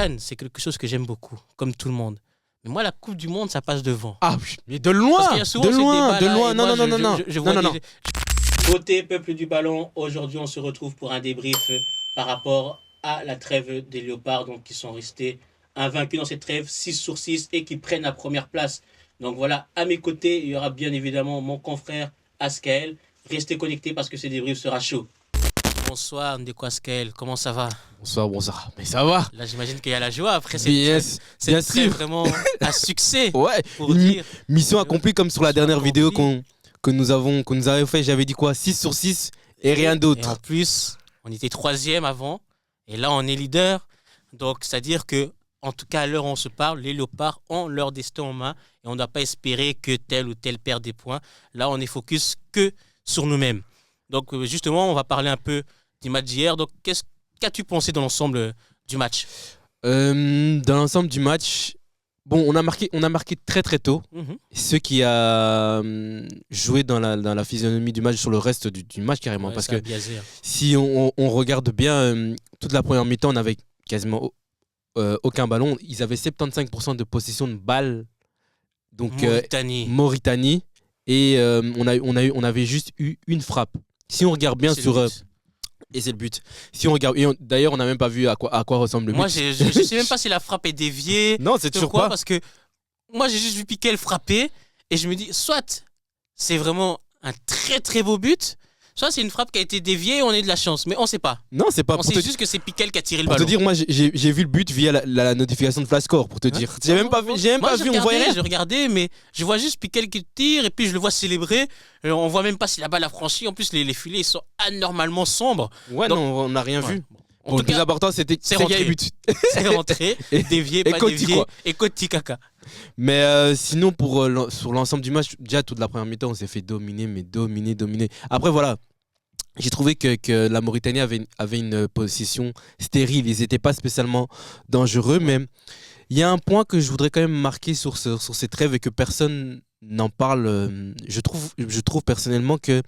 CAN, c'est quelque chose que j'aime beaucoup, comme tout le monde. Mais moi, la Coupe du Monde, ça passe devant. Ah, mais de loin. Parce qu'il y a souvent de ce loin, débat-là, de loin. et Non, moi, non, non, non, je vois non, non, des- non. Côté peuple du ballon, aujourd'hui, on se retrouve pour un débrief par rapport à la trêve des Léopards, donc qui sont restés invaincus dans cette trêve 6 sur 6 et qui prennent la première place. Donc voilà, à mes côtés, il y aura bien évidemment mon confrère Askael. Restez connectés parce que ce débrief sera chaud. Bonsoir Ndeko Askael, comment ça va? Bonsoir. Mais ça va. Là, j'imagine qu'il y a la joie après cette Yes, trêve. bien Cette trêve sûr. vraiment un succès. Ouais. Pour dire. Mission accomplie comme sur la Mission dernière vidéo accomplie. que nous avons fait. J'avais dit quoi? 6 sur 6 et rien Et en d'autre. plus, on était 3e avant. Et là, on est leader. Donc, c'est-à-dire que, en tout cas, à l'heure où on se parle, les Léopards ont leur destin en main. Et on ne doit pas espérer que tel ou tel perde des points. Là, on est focus que sur nous-mêmes. Donc, justement, on va parler un peu du match d'hier. Donc, qu'as-tu pensé dans l'ensemble du match? Dans l'ensemble du match, bon, on a marqué très très tôt. Mhm. Ce qui a joué dans la physionomie du match sur le reste du match carrément. Ouais, Parce ça a que biaisé, hein. si on regarde bien, toute la première mi-temps, on avait quasiment aucun ballon. Ils avaient 75% de possession de balle. Donc Mauritanie. Et on avait juste eu une frappe. Si on regarde bien C'est sur... le but. et c'est le but. Si on regarde, d'ailleurs, on n'a même pas vu à quoi ressemble le Moi, but. je ne sais même pas si la frappe est déviée. Non, c'est toujours pas. Parce que moi, j'ai juste vu Piqué le frapper et je me dis, soit c'est vraiment un très très beau but, soit c'est une frappe qui a été déviée et on a eu de la chance. Mais on ne sait pas. Non, c'est pas On sait juste que c'est Piqué qui a tiré le pour te ballon. dire, moi, j'ai vu le but via la notification de Flashscore, pour te dire. J'ai même pas vu, on voyait rien. Je regardais, mais je vois juste Piqué qui tire et puis je le vois célébrer. On voit même pas si la balle a franchi. En plus, les filets ils sont anormalement sombres. Ouais, Donc, non, on n'a rien ouais. vu. En Bon, tout le plus cas, important, c'était c'est qu'il y ait rentré. but. C'est rentré, dévié, et pas Coty, dévié, quoi. et Coty caca. Mais sinon, sur l'ensemble du match, déjà toute la première mi-temps, on s'est fait dominer, mais dominer. Après, voilà, j'ai trouvé que la Mauritanie avait une position stérile. Ils n'étaient pas spécialement dangereux, mais il y a un point que je voudrais quand même marquer sur cette trêve et que personne n'en parle. Je trouve personnellement que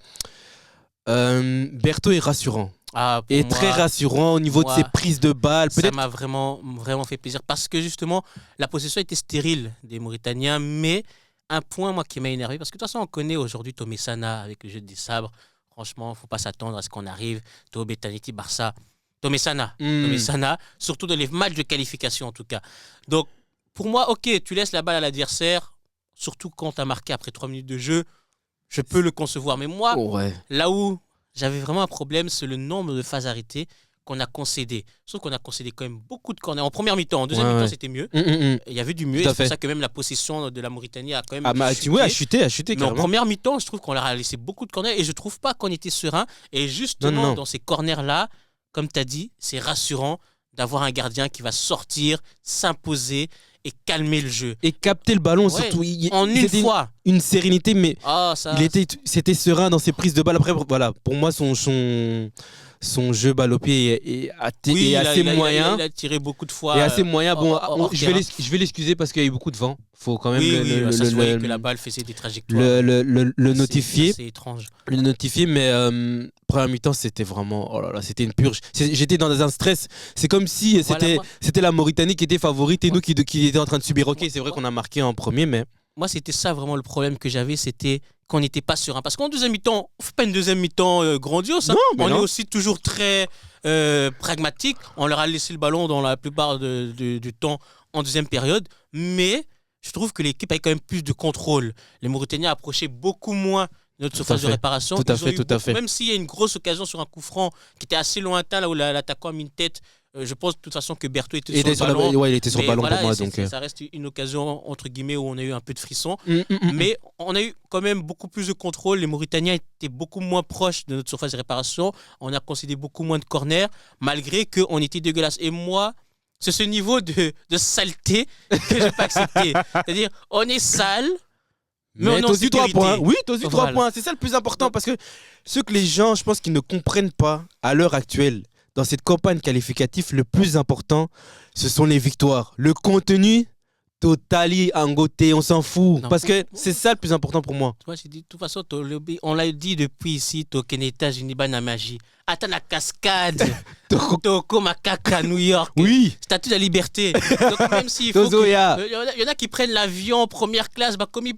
Bertho est rassurant. Ah, pour Et moi, très rassurant au niveau de moi, ses prises de balles. ça Peut-être m'a vraiment fait plaisir parce que justement, la possession était stérile des Mauritaniens, mais un point moi qui m'a énervé, parce que de toute façon, on connaît aujourd'hui Tomé Sana avec le jeu des sabres. Franchement, il ne faut pas s'attendre à ce qu'on arrive. Théo Betaniti, Barça, Tomé Sana, surtout dans les matchs de qualification en tout cas. Donc, pour moi, ok, tu laisses la balle à l'adversaire, surtout quand tu as marqué après 3 minutes de jeu, je peux le concevoir. Mais moi, là où j'avais vraiment un problème, c'est le nombre de phases arrêtées qu'on a concédé. Sauf qu'on a concédé quand même beaucoup de corners. En première mi-temps, en deuxième mi-temps, c'était mieux. Il y avait du mieux. Et c'est pour ça que même la possession de la Mauritanie a quand même chuté. a chuté Mais en carrément. première mi-temps, je trouve qu'on leur a laissé beaucoup de corners et je trouve pas qu'on était serein. Et justement, dans ces corners-là, comme tu as dit, c'est rassurant d'avoir un gardien qui va sortir, s'imposer et calmer le jeu. Et capter le ballon, Ouais, surtout. en une fois. Une sérénité, mais c'était serein dans ses prises de balle. Après, voilà, pour moi, son jeu balle au pied est assez moyen. Il a tiré beaucoup de fois. Et assez moyen. Bon, je vais l'excuser parce qu'il y a eu beaucoup de vent. Faut quand même ça se voyait que la balle faisait des trajectoires. Le notifier. C'est étrange. Le notifier, mais première mi-temps, c'était vraiment. Oh là là, c'était une purge. J'étais dans un stress. C'est comme si c'était la Mauritanie qui était favorite et nous qui étions en train de subir. Ok, c'est vrai qu'on a marqué en premier, mais. Moi, c'était ça vraiment le problème que j'avais, c'était qu'on n'était pas serein. Parce qu'en deuxième mi-temps, on ne fait pas une deuxième mi-temps grandiose. Hein. On est aussi toujours très pragmatique. On leur a laissé le ballon dans la plupart du temps en deuxième période. Mais je trouve que l'équipe avait quand même plus de contrôle. Les Mauritaniens approchaient beaucoup moins de notre surface de réparation. Tout à fait. Même s'il y a une grosse occasion sur un coup franc qui était assez lointain, là où l'attaquant a mis une tête. Je pense de toute façon que Bertho était sur le ballon. Il était sur le ballon voilà, pour moi. Donc ça reste une occasion, entre guillemets, où on a eu un peu de frisson. Mais on a eu quand même beaucoup plus de contrôle. Les Mauritaniens étaient beaucoup moins proches de notre surface de réparation. On a concédé beaucoup moins de corners, malgré qu'on était dégueulasse. Et moi, c'est ce niveau de saleté que je n'ai pas accepté. C'est-à-dire, on est sale, mais on est en sécurité. 3 points. Oui, t'as aussi 3 points. C'est ça le plus important. Parce que ce que les gens, je pense qu'ils ne comprennent pas à l'heure actuelle, dans cette campagne qualificative, le plus important, ce sont les victoires. Le contenu Totali, Angoté, on s'en fout. Non. Parce que c'est ça le plus important pour moi. Toi, j'ai dit, de toute façon, on l'a dit depuis ici, Tokeneta, Juniba, na magie. Attends la cascade. Toko Makaka, New York. Oui. Statue de la liberté. Donc, même s'il faut. Tozoya. Il y en a qui prennent l'avion première classe, bah, comme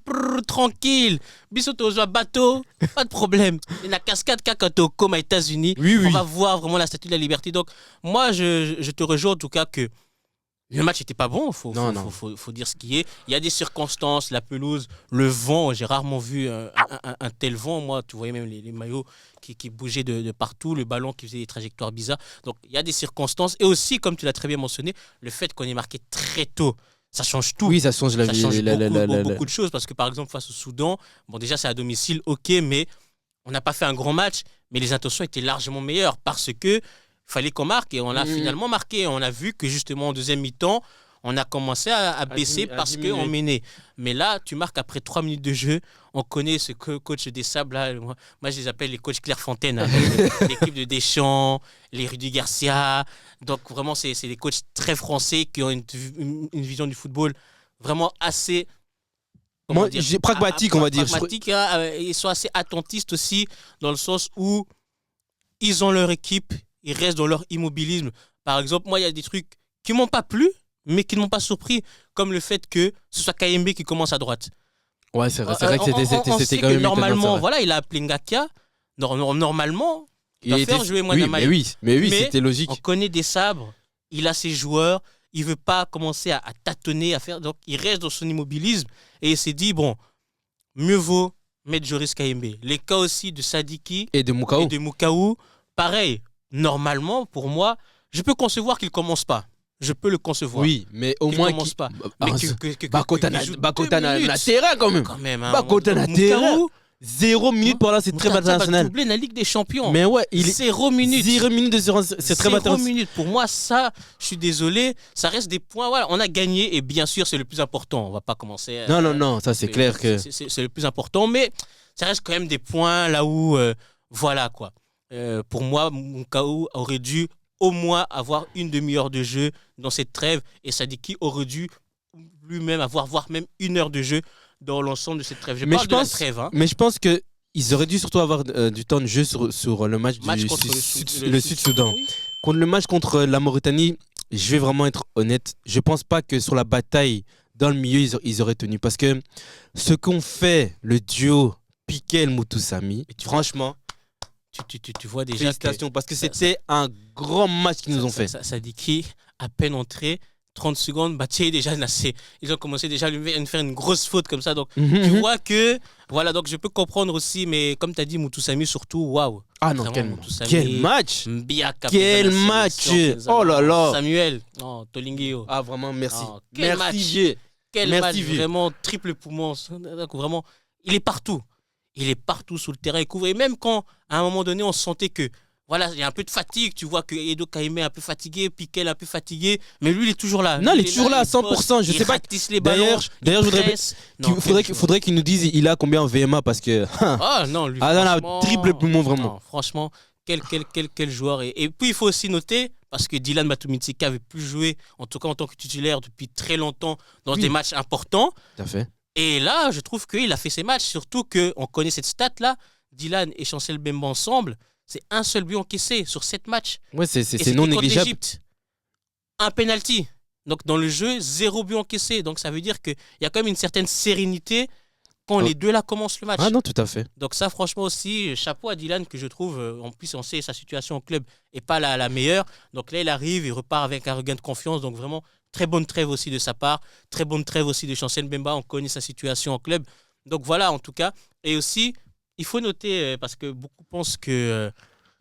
tranquille. Bisous, Tozoya, bateau, pas de problème. Et la cascade, Kaka, Toko, aux États-Unis. Oui, oui. On va voir vraiment la statue de la liberté. Donc, moi, je te rejoins en tout cas que. Le match n'était pas bon, faut dire ce qui est. Il y a des circonstances, la pelouse, le vent. J'ai rarement vu un tel vent. Moi, tu voyais même les maillots qui bougeaient de partout, le ballon qui faisait des trajectoires bizarres. Donc, il y a des circonstances. Et aussi, comme tu l'as très bien mentionné, le fait qu'on ait marqué très tôt, ça change tout. Oui, ça change la Ça vie. change beaucoup de choses. Parce que, par exemple, face au Soudan, bon, déjà, c'est à domicile, ok, mais on n'a pas fait un grand match. Mais les intentions étaient largement meilleures parce que fallait qu'on marque et on a finalement marqué. On a vu que justement en deuxième mi-temps, on a commencé à baisser parce qu'on menait. Mais là, tu marques après 3 minutes de jeu. On connaît ce coach des Sables. Là. Moi, je les appelle les coachs Clairefontaine. Hein, l'équipe de Deschamps, les Rudy Garcia. Donc vraiment, c'est des coachs très français qui ont une vision du football vraiment assez... pragmatique, on va dire. Pragmatique, hein, ils sont assez attentistes aussi dans le sens où ils ont leur équipe. Ils restent dans leur immobilisme. Par exemple, moi, il y a des trucs qui ne m'ont pas plu, mais qui ne m'ont pas surpris, comme le fait que ce soit KMB qui commence à droite. Ouais, c'est vrai que c'était quand même normalement, voilà, il a appelé Ngakia. Normalement, il doit faire jouer Mwanamaï. Mais oui, c'était logique. On connaît des Sabres, il a ses joueurs, il ne veut pas commencer à tâtonner, à faire. Donc, il reste dans son immobilisme et il s'est dit, bon, mieux vaut mettre Joris KMB. Les cas aussi de Sadiki et de Moukaou, pareil. Normalement, pour moi, je peux concevoir qu'il ne commence pas. Je peux le concevoir. Oui, mais au moins. Il ne commence pas. Bakota na terrain quand même. Bakota na terrain. 0 minutes pour là, c'est très international. Il a la Ligue des Champions. Mais ouais, 0 minutes. 0 minutes de c'est très international. 0 minutes. Pour moi, ça, je suis désolé, ça reste des points. Voilà, on a gagné et bien sûr, c'est le plus important. On ne va pas commencer. Non, ça c'est clair que. C'est le plus important, mais ça reste quand même des points là où. Voilà quoi. Pour moi, Moukaou aurait dû au moins avoir une demi-heure de jeu dans cette trêve et Sadiki aurait dû lui-même avoir voire même 1 heure de jeu dans l'ensemble de cette trêve. Je parle de la trêve. Hein. Mais je pense qu'ils auraient dû surtout avoir du temps de jeu sur le match contre le Sud-Soudan. Oui. Contre le match contre la Mauritanie, je vais vraiment être honnête, je pense pas que sur la bataille dans le milieu, ils auraient tenu. Parce que ce qu'ont fait le duo Piquet-Moutoussamy, franchement... Tu vois déjà. Félicitations, parce que c'était un grand match qu'ils nous ont fait. Sadiki, à peine entré, 30 secondes, Bathie déjà, ils ont commencé déjà à lui faire une grosse faute comme ça. Donc, tu vois que. Voilà, donc je peux comprendre aussi, mais comme tu as dit, Moutoussamy surtout, waouh. Ah non, quel match! Quel match! Oh là là! Samuel, non, Tolingio. Ah, vraiment, merci. Oh, quel match, vraiment triple poumon. Donc, vraiment, il est partout. Il est partout sur le terrain, il couvre. Et même quand, à un moment donné, on sentait que, voilà, il y a un peu de fatigue. Tu vois que Edo Kaime est un peu fatigué, Piquet est un peu fatigué. Mais lui, il est toujours là. Non, il est toujours là à 100%. Je sais pas. D'ailleurs, il faudrait qu'il nous dise il a combien en VMA parce que. Ah non, lui. Non, triple poumon, vraiment. Non, franchement, quel joueur. Et puis, il faut aussi noter, parce que Dylan Matumitika avait plus joué, en tout cas en tant que titulaire, depuis très longtemps, dans des matchs importants. Tout à fait. Et là, je trouve qu'il a fait ses matchs, surtout qu'on connaît cette stat-là. Dylan et Chancel Bemba ensemble, c'est un seul but encaissé sur 7 matchs. Ouais, c'est non négligeable. Un penalty. Donc dans le jeu, 0 but encaissé. Donc ça veut dire qu'il y a quand même une certaine sérénité quand les deux là commencent le match. Ah non, tout à fait. Donc ça, franchement aussi, chapeau à Dylan que je trouve, en plus on sait sa situation au club n'est pas la meilleure. Donc là, il arrive, il repart avec un regain de confiance. Donc vraiment, très bonne trêve aussi de sa part. Très bonne trêve aussi de Chancel Bemba. On connaît sa situation en club. Donc voilà, en tout cas. Et aussi, il faut noter, parce que beaucoup pensent qu'il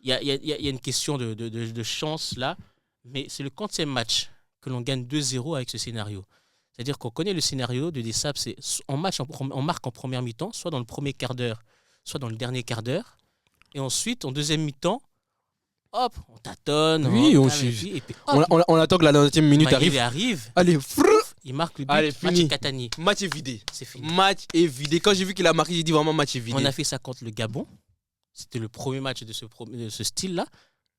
y a une question de chance là. Mais c'est le 40e match que l'on gagne 2-0 avec ce scénario. C'est-à-dire qu'on connaît le scénario de Dessab, c'est on marque en première mi-temps, soit dans le premier quart d'heure, soit dans le dernier quart d'heure. Et ensuite, en deuxième mi-temps, hop, on tâtonne. Oui, on attend que la 90e minute arrive. Allez, il marque le but. Allez, match Katani. Match est vidé. C'est fini. Match est vidé. Quand j'ai vu qu'il a marqué, j'ai dit vraiment match est vidé. On a fait ça contre le Gabon. C'était le premier match de ce style-là,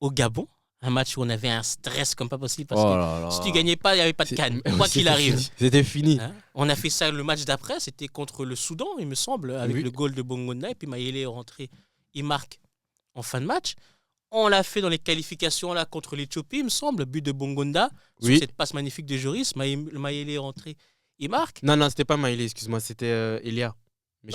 au Gabon, Un match où on avait un stress comme pas possible parce Oh que là là. si tu gagnais pas, il n'y avait pas de CAN, quoi qu'il C'était arrive. fini. C'était fini. Hein. On a fait ça le match d'après, c'était contre le Soudan, il me semble, avec Oui. le goal de Bongonda. Et puis Mayele est rentré, il marque en fin de match. On l'a fait dans les qualifications là, contre l'Éthiopie, il me semble, but de Bongonda. Sur Oui. cette passe magnifique de Joris, Mayele est rentré, il marque. Non, c'était pas Maïlé, excuse-moi, c'était Elia.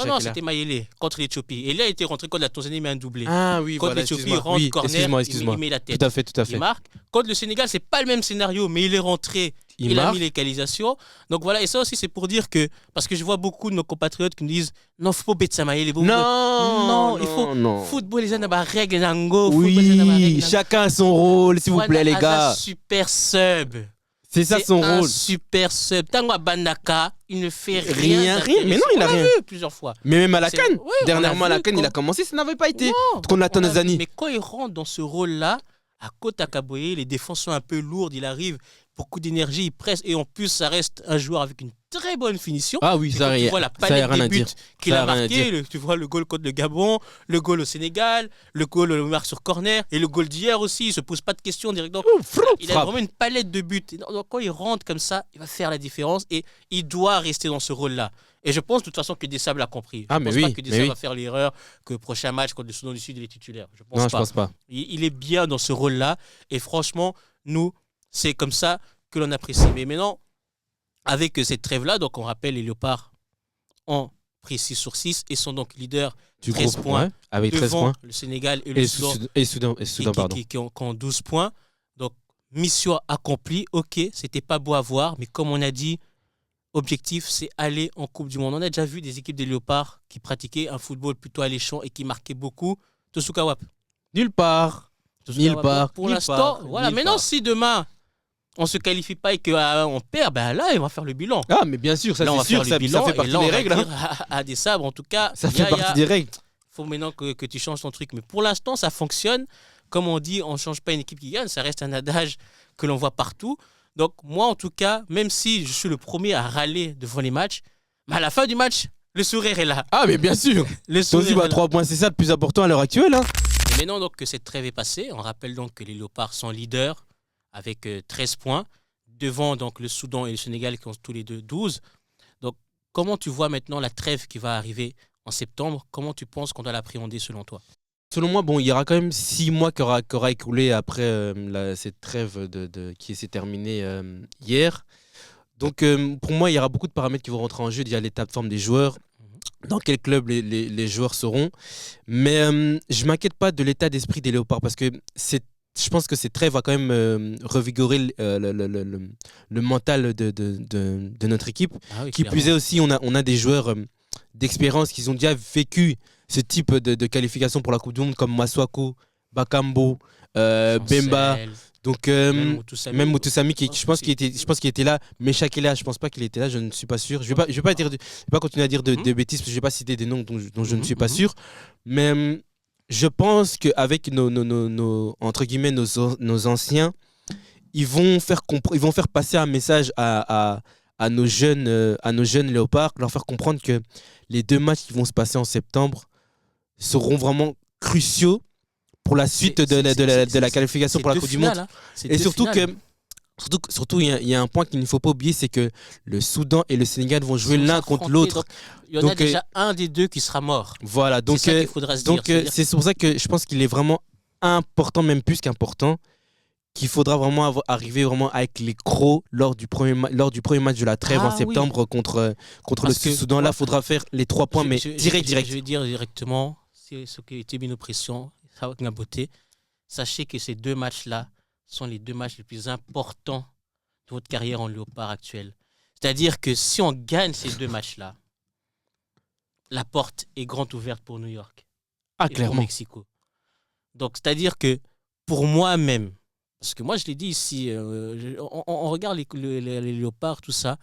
Non, c'était Mayele contre l'Éthiopie. Et là, il était rentré contre la Tanzanie, mais un doublé. Ah oui, Contre voilà, l'Éthiopie, il excuse-moi. rentre, Oui, corner, excuse-moi. il met la tête. Tout à fait. Il marque. Contre le Sénégal, c'est pas le même scénario, mais il est rentré, il a marque. mis l'égalisation. Donc voilà, et ça aussi, c'est pour dire que, parce que je vois beaucoup de nos compatriotes qui nous disent non, faut pas bêter Mayele. Non, il faut. non. Football, les gens n'ont règle, nango. Oui, chacun a son rôle, s'il vous plaît, les gars. Super sub. C'est ça son un rôle. super sub. Tango Bandaka, il ne fait rien. Mais non, il a rien. Vu plusieurs fois. Mais même à la C'est- CAN, ouais, dernièrement on à l'a la vu CAN, quand- il a commencé, ça n'avait pas été. Non, Contre la on a vu, Tanzanie. mais quand il rentre dans ce rôle-là, à Kota Kaboye, les défenses sont un peu lourdes, il arrive, beaucoup d'énergie, il presse, et en plus, ça reste un joueur avec une très bonne finition. Ah oui, Et ça quand tu a vois la rien palette à des dire. buts qu'il Ça a a rien à marqué, tu vois le goal contre le Gabon, le goal au Sénégal, le goal au marque sur corner, et le goal d'hier aussi, il se pose pas de questions directement. Il a Frappe. vraiment une palette de buts. Et donc, quand il rentre comme ça, il va faire la différence, et il doit rester dans ce rôle-là. Et je pense de toute façon que Dessab l'a compris. Ah, Je mais pense oui, pas que mais Dessab oui. va faire l'erreur que prochain match contre le Soudan du Sud, il est titulaire. Je pense Non, je pas. pense pas. Il est bien dans ce rôle-là. Et franchement, nous, c'est comme ça que l'on apprécie. Mais maintenant, avec cette trêve-là, donc on rappelle, les Léopards ont pris 6 sur 6 et sont donc leaders Du 13 groupe, points ouais, avec 13 devant points. le Sénégal et le Soudan, Soudan, pardon. qui ont 12 points. Donc, mission accomplie. Ok, c'était pas beau à voir, mais comme on a dit, objectif, c'est aller en Coupe du Monde. On a déjà vu des équipes des Léopards qui pratiquaient un football plutôt alléchant et qui marquaient beaucoup. Tosuka Wap. Nulle part. Nulle part. Pour nulle l'instant, part, voilà. nulle Maintenant, part. si demain on se qualifie pas et qu'on perd, ben là, on va faire le bilan. Ah, mais bien sûr, ça Là, on va c'est sûr, faire ça le bilan. fait Et partie là, on des va règles. hein. dire à des sabres, en tout cas, Ça fait partie des règles. faut maintenant que tu changes ton truc. Mais pour l'instant, ça fonctionne. Comme on dit, on ne change pas une équipe qui gagne. Ça reste un adage que l'on voit partout. Donc, moi, en tout cas, même si je suis le premier à râler devant les matchs, mais à la fin du match, le sourire est là. Ah, mais bien sûr. Le Toi aussi, sourire est là. 3 points, c'est ça le plus important à l'heure actuelle. hein. Et maintenant donc, que cette trêve est passée, on rappelle donc que les Léopards sont leaders avec 13 points, devant donc, le Soudan et le Sénégal qui ont tous les deux 12. Donc, comment tu vois maintenant la trêve qui va arriver en septembre? Comment tu penses qu'on doit l'appréhender selon toi? Selon moi, bon, il y aura quand même 6 mois qui aura écoulé après cette trêve qui s'est terminée hier. Donc, pour moi, il y aura beaucoup de paramètres qui vont rentrer en jeu. Il y a l'état de forme des joueurs, dans quel club les joueurs seront. Mais je ne m'inquiète pas de l'état d'esprit des Léopards parce que je pense que cette trêve va quand même revigorer le mental de notre équipe. Ah oui, Qui plus est aussi, on a des joueurs d'expérience qui ont déjà vécu ce type de qualification pour la Coupe du Monde comme Masuaku, Bakambo, Bemba. Donc même Moutoussamy je pense qu'il était là, mais Shakila, je pense pas qu'il était là, je ne suis pas sûr. Je vais pas continuer à dire de bêtises parce que je vais pas citer des noms dont je ne suis pas sûr, mais je pense qu'avec entre guillemets nos anciens, ils vont faire passer un message à nos jeunes Léopards, leur faire comprendre que les 2 matchs qui vont se passer en septembre seront vraiment cruciaux pour la suite de la qualification pour la Coupe du Monde. Hein. Et surtout il y a un point qu'il ne faut pas oublier, c'est que le Soudan et le Sénégal vont jouer l'un contre l'autre. Il y en a déjà un des deux qui sera mort. Voilà, donc c'est ça qu'il faudra se dire. c'est pour ça que je pense qu'il est vraiment important, même plus qu'important, qu'il faudra vraiment arriver vraiment avec les crocs lors du premier match de la trêve en septembre contre le Soudan. Là, il faudra faire les 3 points, mais direct. Je vais dire directement, c'est ce qui a été mis nos pressions, ça va la beauté. Sachez que ces 2 matchs-là sont les 2 matchs les plus importants de votre carrière en Léopard actuelle. C'est-à-dire que si on gagne ces 2 matchs-là, la porte est grande ouverte pour New York et Clairement. pour Mexico. Donc, c'est-à-dire que pour moi-même, parce que moi je l'ai dit ici, on regarde les Léopards, tout ça.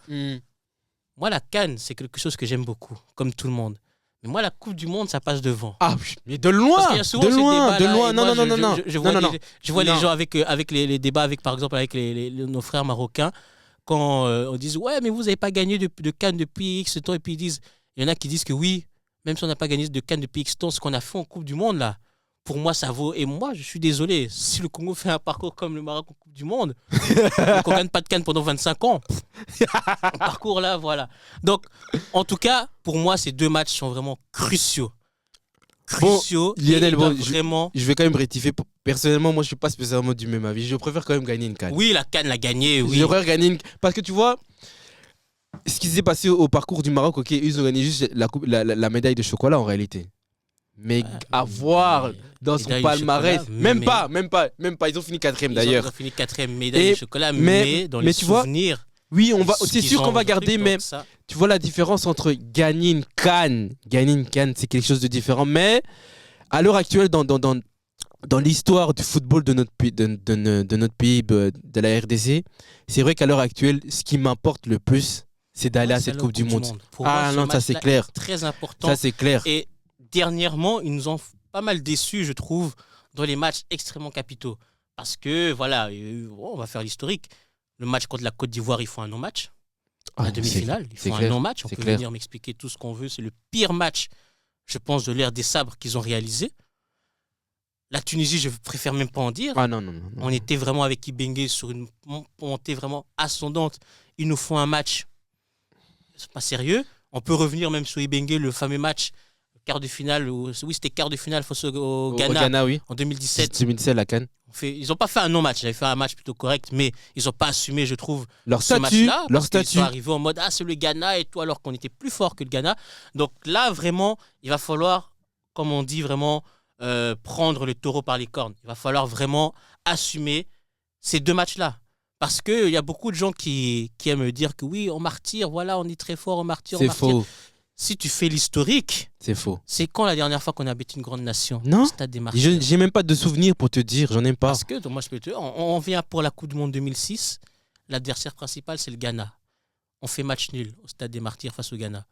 Moi, la CAN, c'est quelque chose que j'aime beaucoup, comme tout le monde. Mais moi, la Coupe du Monde, ça passe devant. Ah oui, mais de loin. Parce qu'il y a souvent de loin. non. Je vois Non. les gens avec les débats, par exemple, avec nos frères marocains, quand on dit ouais, mais vous n'avez pas gagné de CAN depuis X temps, et puis il y en a qui disent que oui, même si on n'a pas gagné de CAN depuis X temps, ce qu'on a fait en Coupe du Monde, là, pour moi, ça vaut. Et moi, je suis désolé. Si le Congo fait un parcours comme le Maroc en Coupe du Monde, et qu'on gagne pas de CAN pendant 25 ans, un parcours là, voilà. Donc, en tout cas, pour moi, ces 2 matchs sont vraiment cruciaux. Cruciaux. Bon, Lionel, et bon, vraiment. Je vais quand même rectifier. Personnellement, moi, je suis pas spécialement du même avis. Je préfère quand même gagner une CAN. Oui, la CAN l'a gagné, oui. Je préfère gagner une. Parce que tu vois, ce qui s'est passé au parcours du Maroc, ok, ils ont gagné juste la médaille de chocolat en réalité. Mais avoir dans son médaille de palmarès, chocolat, même pas, ils ont fini 4e d'ailleurs. Ils ont fini 4e médaille de chocolat, mais dans les tu vois, souvenirs. Oui, c'est sûr qu'on va garder, mais ça. tu vois la différence entre gagner une CAN, c'est quelque chose de différent. Mais à l'heure actuelle, dans l'histoire du football de notre pays, de notre pays, de la RDC, c'est vrai qu'à l'heure actuelle, ce qui m'importe le plus, c'est d'aller à cette Coupe du Monde. Pour moi, non, ça c'est clair. Très important. Ça c'est clair. Et dernièrement, ils nous ont pas mal déçus, je trouve, dans les matchs extrêmement capitaux. Parce que, voilà, on va faire l'historique. Le match contre la Côte d'Ivoire, ils font un non-match. La demi-finale, ils font un non-match. On peut venir m'expliquer tout ce qu'on veut. C'est le pire match, je pense, de l'ère des sabres qu'ils ont réalisé. La Tunisie, je préfère même pas en dire. Ah non. On était vraiment avec Ibengue sur une montée vraiment ascendante. Ils nous font un match, c'est pas sérieux. On peut revenir même sur Ibengue, le fameux match quart de finale. Oui, c'était quart de finale face au Ghana, Ghana, oui. en 2017. 2017, la CAN. Ils n'ont pas fait un non-match. Ils avaient fait un match plutôt correct, mais ils n'ont pas assumé, je trouve, leur ce statut. match-là. Ils sont arrivés en mode c'est le Ghana et tout, alors qu'on était plus fort que le Ghana. Donc là, vraiment, il va falloir, comme on dit, vraiment prendre le taureau par les cornes. Il va falloir vraiment assumer ces 2 matchs-là. Parce qu'il y a beaucoup de gens qui aiment dire que oui, on martyre, voilà, on est très fort, on martyre. C'est faux. Si tu fais l'historique, c'est faux. C'est quand la dernière fois qu'on a battu une grande nation? Non, Stade des Martyrs. J'ai même pas de souvenirs pour te dire, j'en ai pas. Parce que, moi je peux te dire, on vient pour la Coupe du Monde 2006, l'adversaire principal c'est le Ghana. On fait match nul au Stade des Martyrs face au Ghana.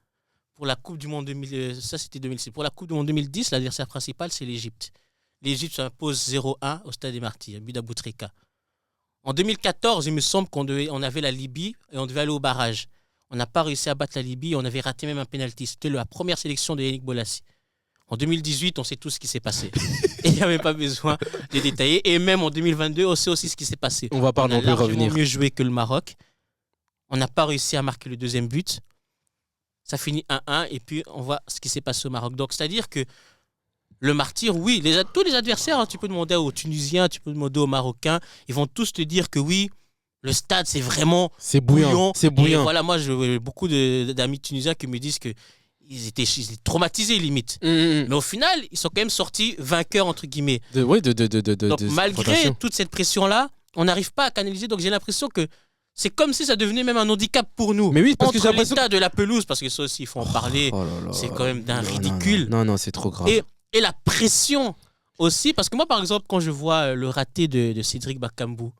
Pour la Coupe du Monde 2000, ça c'était 2006. Pour la Coupe du Monde 2010, l'adversaire principal c'est l'Égypte. L'Égypte s'impose 0-1 au Stade des Martyrs, but d'Aboutrika. En 2014, il me semble on avait la Libye et on devait aller au barrage. On n'a pas réussi à battre la Libye, on avait raté même un pénalty. C'était la première sélection de Yannick Bolasie. En 2018, on sait tout ce qui s'est passé. Et il n'y avait pas besoin de détailler. Et même en 2022, on sait aussi ce qui s'est passé. On va pas non plus revenir. On a mieux joué que le Maroc. On n'a pas réussi à marquer le 2e but. Ça finit 1-1 et puis on voit ce qui s'est passé au Maroc. Donc c'est-à-dire que le martyr, oui, tous les adversaires, tu peux demander aux Tunisiens, tu peux demander aux Marocains, ils vont tous te dire que oui, le stade, c'est vraiment bouillant. C'est bouillant. Et voilà, moi, j'ai beaucoup d'amis tunisiens qui me disent qu'ils étaient traumatisés, limite. Mais au final, ils sont quand même sortis vainqueurs, entre guillemets. Donc, malgré toute cette pression-là, on n'arrive pas à canaliser. Donc, j'ai l'impression que c'est comme si ça devenait même un handicap pour nous. Mais oui, parce que j'ai l'impression l'état de la pelouse, parce que ça aussi, il faut en parler. C'est quand même d'un ridicule. Non, c'est trop grave. Et la pression aussi, parce que moi, par exemple, quand je vois le raté de Cédric Bakambu,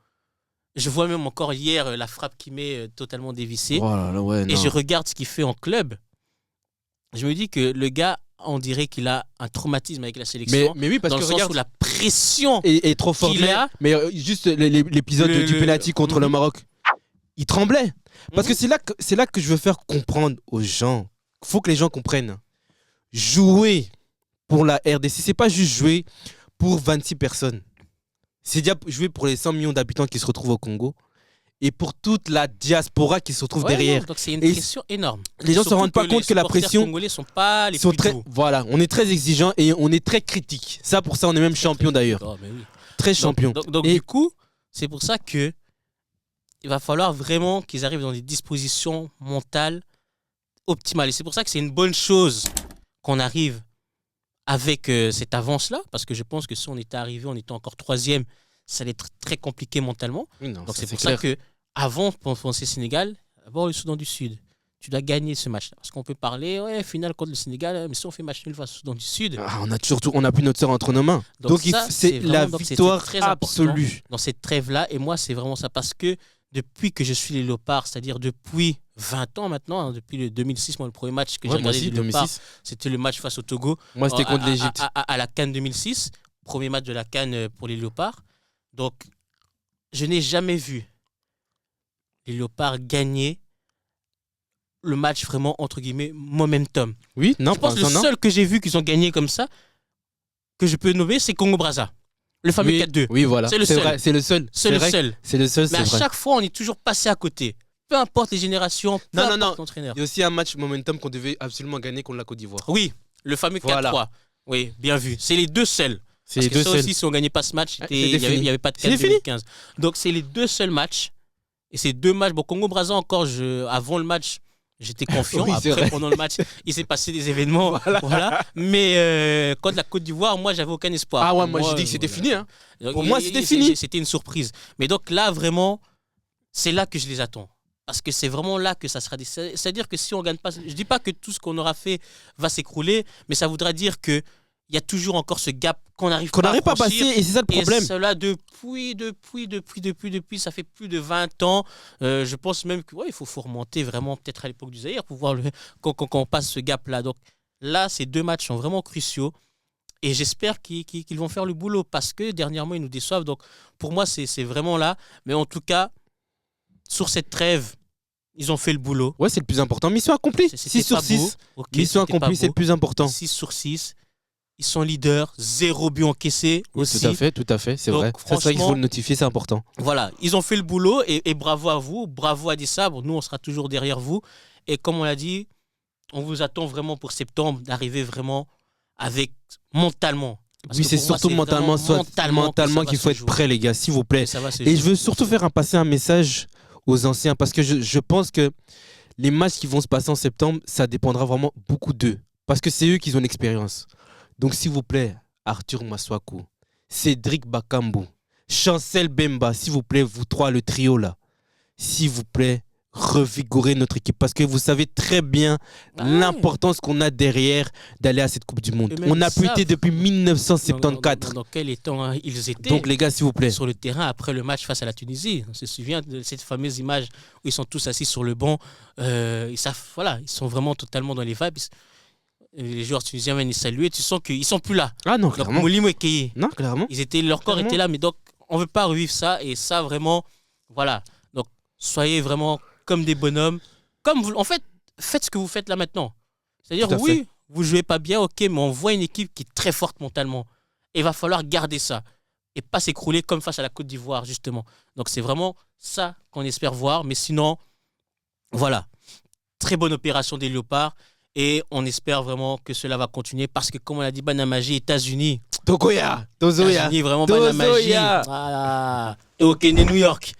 je vois même encore hier la frappe qu'il met totalement dévissée. Et je regarde ce qu'il fait en club. Je me dis que le gars, on dirait qu'il a un traumatisme avec la sélection. Mais oui, parce dans que le sens où la pression est trop forte. Mais juste l'épisode du penalty contre le Maroc, il tremblait. Parce que c'est là que je veux faire comprendre aux gens. Il faut que les gens comprennent. Jouer pour la RDC, c'est pas juste jouer pour 26 personnes. C'est déjà jouer pour les 100 millions d'habitants qui se retrouvent au Congo et pour toute la diaspora qui se retrouve derrière. Donc c'est une pression énorme. Les gens ne se rendent pas compte que la pression. Les Congolais sont pas les plus doux. Voilà, on est très exigeant et on est très critique. Ça, pour ça, on est même champion d'ailleurs. Oui. Très champion. Donc du coup, c'est pour ça que il va falloir vraiment qu'ils arrivent dans des dispositions mentales optimales. Et c'est pour ça que c'est une bonne chose qu'on arrive avec cette avance-là, parce que je pense que si on était arrivé en étant encore 3e, ça allait être très compliqué mentalement. Oui, non, donc c'est pour ça qu'avant, pour penser Sénégal, d'abord le Soudan du Sud, tu dois gagner ce match-là. Parce qu'on peut parler, finale contre le Sénégal, mais si on fait match nul face au Soudan du Sud... on n'a plus notre sœur entre nos mains. Donc c'est la victoire absolue. Dans cette trêve-là, et moi c'est vraiment ça, parce que depuis que je suis les Léopards, c'est-à-dire depuis 20 ans maintenant, depuis le 2006, moi, le premier match que j'ai regardé les Léopards, c'était le match face au Togo. Moi, c'était contre l'Égypte. À la CAN 2006, premier match de la CAN pour les Léopards. Donc, je n'ai jamais vu les Léopards gagner le match vraiment, entre guillemets, momentum. Oui, non, je pense que le seul que j'ai vu qu'ils ont gagné comme ça, que je peux nommer, c'est Congo-Brazza. Le fameux Oui, 4-2. oui, voilà. C'est le seul. Vrai, c'est le seul. C'est le vrai, seul. C'est le seul, Mais c'est à vrai. chaque fois, on est toujours passé à côté. Peu importe les générations, peu Non, non, importe non. l'entraîneur. Il y a aussi un match momentum qu'on devait absolument gagner contre la Côte d'Ivoire. Oui, le fameux 4-3. Voilà. Oui, bien vu. C'est les deux seuls. C'est Parce les que deux ça seuls. aussi, si on ne gagnait pas ce match, Ah, il c'était n'y avait pas de C'est 4 fini. 2015. Donc, c'est les deux seuls matchs. Et ces deux matchs, bon, Congo-Brazza encore, avant le match, j'étais confiant. Oui, c'est Après, vrai. pendant le match, il s'est passé des événements. Voilà. Mais contre la Côte d'Ivoire, moi, j'avais aucun espoir. Ah ouais, Pour moi j'ai dit que c'était voilà. fini. Hein. Donc, Pour moi, c'était fini. C'était une surprise. Mais donc là, vraiment, c'est là que je les attends. Parce que c'est vraiment là que ça sera. C'est-à-dire que si on ne gagne pas. Je ne dis pas que tout ce qu'on aura fait va s'écrouler, mais ça voudra dire qu'il y a toujours encore ce gap qu'on n'arrive pas à Pas à franchir. passer et c'est ça le problème. Et cela depuis, ça fait plus de 20 ans. Je pense même qu'il faut remonter vraiment peut-être à l'époque du Zaïre pour voir quand on passe ce gap-là. Donc là, ces deux matchs sont vraiment cruciaux. Et j'espère qu'ils vont faire le boulot parce que dernièrement, ils nous déçoivent. Donc pour moi, c'est vraiment là. Mais en tout cas, sur cette trêve, ils ont fait le boulot. Ouais, c'est le plus important. Mission accomplie. C'était 6 sur pas 6. beau. Ok, Mission c'était pas accomplie, c'est beau. le plus important. 6 sur 6. Ils sont leaders. 0 but encaissé. Oui, aussi. tout à fait, c'est Donc, vrai. Ça, c'est vrai qu'il faut franchement, le notifier, c'est important. Voilà, ils ont fait le boulot et bravo à vous. Bravo à Des Sabres. Nous, on sera toujours derrière vous. Et comme on l'a dit, on vous attend vraiment pour septembre d'arriver vraiment avec mentalement. Parce Oui, que c'est pour moi, surtout vraiment mentalement que qu'il ça faut va être se prêt, les gars, s'il vous plaît. jouer. Ça va se Et je jouer. veux surtout faire passer un message aux anciens parce que je pense que les matchs qui vont se passer en septembre, ça dépendra vraiment beaucoup d'eux. Parce que c'est eux qui ont l'expérience. Donc, s'il vous plaît, Arthur Maswaku, Cédric Bakambu, Chancel Bemba, s'il vous plaît, vous trois, le trio là, s'il vous plaît, revigorer notre équipe. Parce que vous savez très bien l'importance qu'on a derrière d'aller à cette Coupe du Monde. Et même On a ils savent pu depuis 1974. dans quel état ils étaient Donc, les gars, s'il vous plaît. sur le terrain après le match face à la Tunisie. On se souvient de cette fameuse image où ils sont tous assis sur le banc. Ils sont vraiment totalement dans les vibes. Les joueurs tunisiens viennent les saluer. Tu sens qu'ils sont plus là. Ah non, Donc, clairement. Molimo et Keye, Non, clairement. leur corps Clairement. était là, mais donc on veut pas revivre ça. Et ça, vraiment, voilà. Donc, soyez vraiment comme des bonhommes. En fait, faites ce que vous faites là maintenant. C'est-à-dire, Tout à oui, vous jouez pas bien, ok, mais on voit une équipe qui est très forte mentalement. Et il va falloir garder ça. Et pas s'écrouler comme face à la Côte d'Ivoire, justement. Donc, c'est vraiment ça qu'on espère voir. Mais sinon, voilà. Très bonne opération des Léopards. Et on espère vraiment que cela va continuer parce que, comme on l'a dit, Banamaji, États-Unis. Tokoya, Tozoya. États-Unis, vraiment Tozoya. Banamaji. Voilà. Et au Kenya, New York.